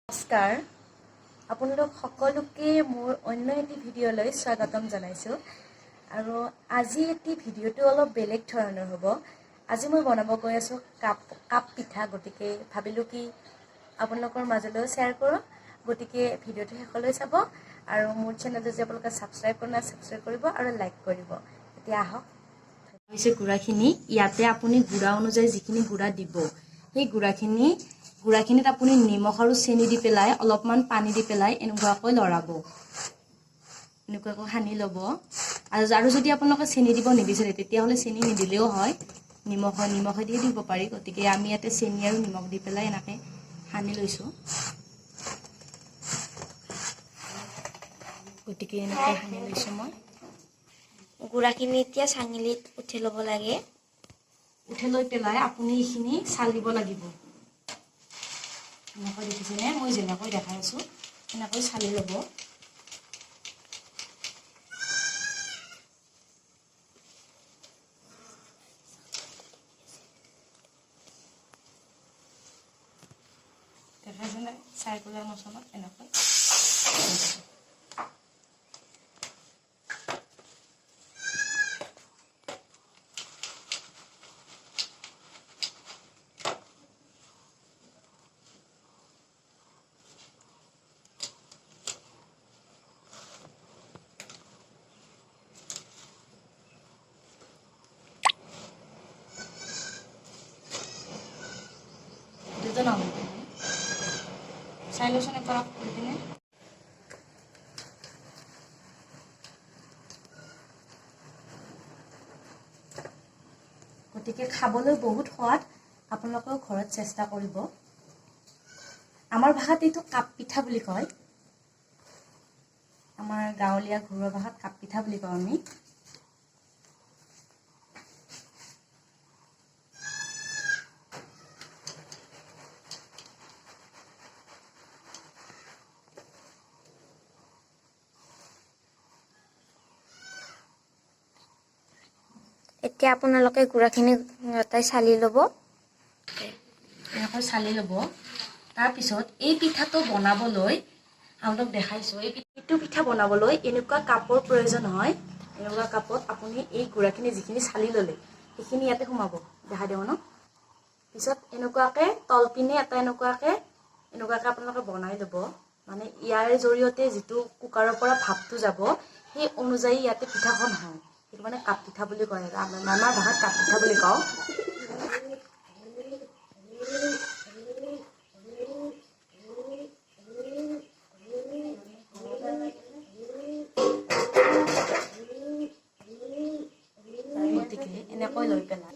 নমস্কাৰ আপোনালোক সকলোকে মোৰ অন্য এটি ভিডিঅ'লৈ স্বাগতম জনাইছোঁ আৰু আজি এটি ভিডিঅ'টো অলপ বেলেগ ধৰণৰ হ'ব। আজি মই বনাব গৈ আছোঁ কাপ পিঠা, গতিকে ভাবিলোঁ কি আপোনালোকৰ মাজলৈ শ্বেয়াৰ কৰোঁ। গতিকে ভিডিঅ'টো শেষলৈ চাব আৰু মোৰ চেনেলটো যদি আপোনালোকে ছাবস্ক্ৰাইব কৰা নাই ছাবস্ক্ৰাইব কৰিব আৰু লাইক কৰিব। এতিয়া আহক। হৈছে গুড়াখিনি, ইয়াতে আপুনি গুড়া অনুযায়ী যিখিনি গুড়া দিব সেই গুড়াখিনিত আপুনি নিমখ আৰু চেনি দি পেলাই অলপমান পানী দি পেলাই এনেকুৱাকৈ লৰাব, এনেকুৱাকৈ সানি ল'ব। আৰু যদি আপোনালোকে চেনি দিব নিবিচাৰে তেতিয়াহ'লে চেনি নিদিলেও হয়, নিমখে দিয়ে দিব পাৰি। গতিকে আমি ইয়াতে চেনি আৰু নিমখ দি পেলাই এনেকৈ সানি লৈছোঁ। গতিকে এনেকৈ সানি লৈছোঁ মই। গুড়াখিনি এতিয়া চাঙিলিত উঠি ল'ব লাগে। উঠি লৈ পেলাই আপুনি এইখিনি চালিব লাগিব। এনেকৈ দেখিছেনে? মই যেনেকৈ দেখাই আছোঁ এনেকৈ চালি ল'ব। দেখাইছেনে? চাৰ্কুলাৰ মচনত এনেকৈ চাই লৈছোঁ নে পৰা কৰি পিনে। গতিকে খাবলৈ বহুত সোৱাদ, আপোনালোকেও ঘৰত চেষ্টা কৰিব। আমাৰ ভাষাত এইটো কাপ পিঠা বুলি কয়। আমাৰ গাঁৱলীয়া ঘৰুৱা ভাষাত কাপ পিঠা বুলি কওঁ আমি। এতিয়া আপোনালোকে গুড়াখিনি গটাই চালি ল'ব। এনেকৈ চালি ল'ব। তাৰপিছত এই পিঠাটো বনাবলৈ আপোনালোক দেখাইছোঁ। এইটো পিঠা বনাবলৈ এনেকুৱা কাপৰ প্ৰয়োজন হয়। এনেকুৱা কাপত আপুনি এই গুড়াখিনি যিখিনি চালি ল'লে সেইখিনি ইয়াতে সোমাব, দেখাই দিব ন। পিছত এনেকুৱাকৈ তলপিনে এটা এনেকুৱাকৈ আপোনালোকে বনাই ল'ব। মানে ইয়াৰ জৰিয়তে যিটো কুকাৰৰ পৰা ভাপটো যাব সেই অনুযায়ী ইয়াতে পিঠাখন হয়। সেইটো মানে কাপ পিঠা বুলি কয়। আমাৰ ভাষাত কাপ পিঠা বুলি কওঁ। গতিকে এনেকৈ লৈ পেলাই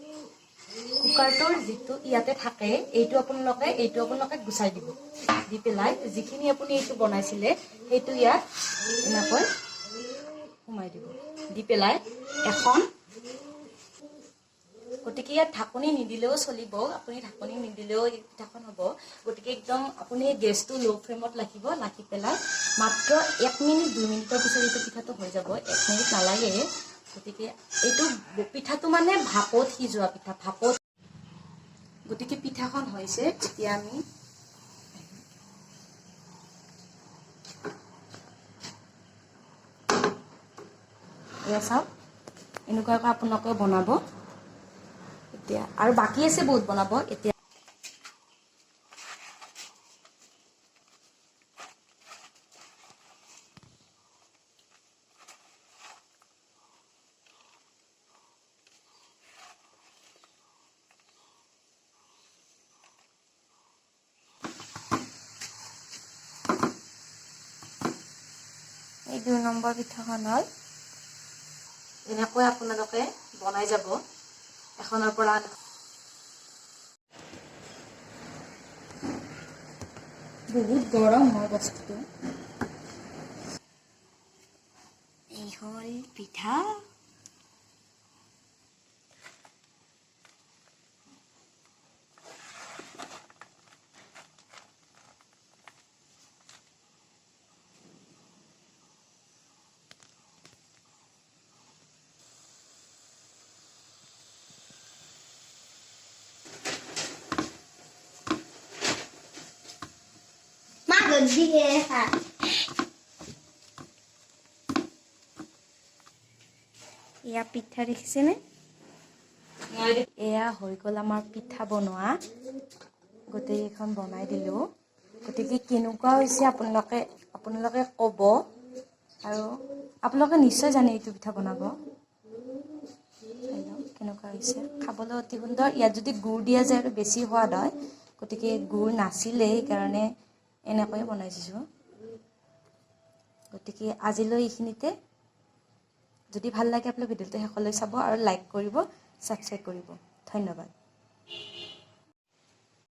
কুকাৰটোৰ যিটো ইয়াতে থাকে এইটো আপোনালোকে গুচাই দিব। দি পেলাই যিখিনি আপুনি এইটো বনাইছিলে সেইটো ইয়াত এনেকৈ সোমাই দিব। দি পেলাই গতিকে ইয়াত ঢাকনি নিদিলেও চলিব, আপুনি ঢাকনি নিদিলেও এই পিঠাখন হ'ব। গতিকে একদম আপুনি গেছটো ল' ফ্লেমত ৰাখিব, ৰাখি পেলাই মাত্ৰ 1 মিনিট 2 মিনিটৰ পিছত এইটো পিঠাটো হৈ যাব। 1 মিনিট নালাগে। গতিকে এইটো পিঠাটো মানে ভাপত সিজোৱা পিঠা, ভাপত। গতিকে পিঠাখন হৈছে। এতিয়া আমি এয়া চাওক, এনেকুৱাকৈ আপোনালোকে বনাব। এতিয়া আৰু বাকী আছে বহুত বনাব। এতিয়া এই 2 নম্বৰ পিঠাখন হ'ল। এনেকৈ আপোনালোকে বনাই যাব এখনৰ পৰা। বহুত গৰম হয় বস্তুটো। এই হ'ল পিঠা। এয়া পিঠা দেখিছেনে? এয়া হৈ গ'ল আমাৰ পিঠা বনোৱা। গোটেইকেইখন বনাই দিলোঁ। গতিকে কেনেকুৱা হৈছে আপোনালোকে ক'ব, আৰু আপোনালোকে নিশ্চয় জানে এইটো পিঠা বনাব। চাই লওক কেনেকুৱা হৈছে, খাবলৈ অতি সুন্দৰ। ইয়াত যদি গুড় দিয়া যায় আৰু বেছি সোৱাদ হয়, গতিকে গুড় নাছিলে সেইকাৰণে এনেকৈয়ে বনাই দিছোঁ। গতিকে আজিলৈ এইখিনিতে। যদি ভাল লাগে আপোনালোকে ভিডিঅ'টো শেষলৈ চাব আৰু লাইক কৰিব, ছাবস্ক্ৰাইব কৰিব। ধন্যবাদ।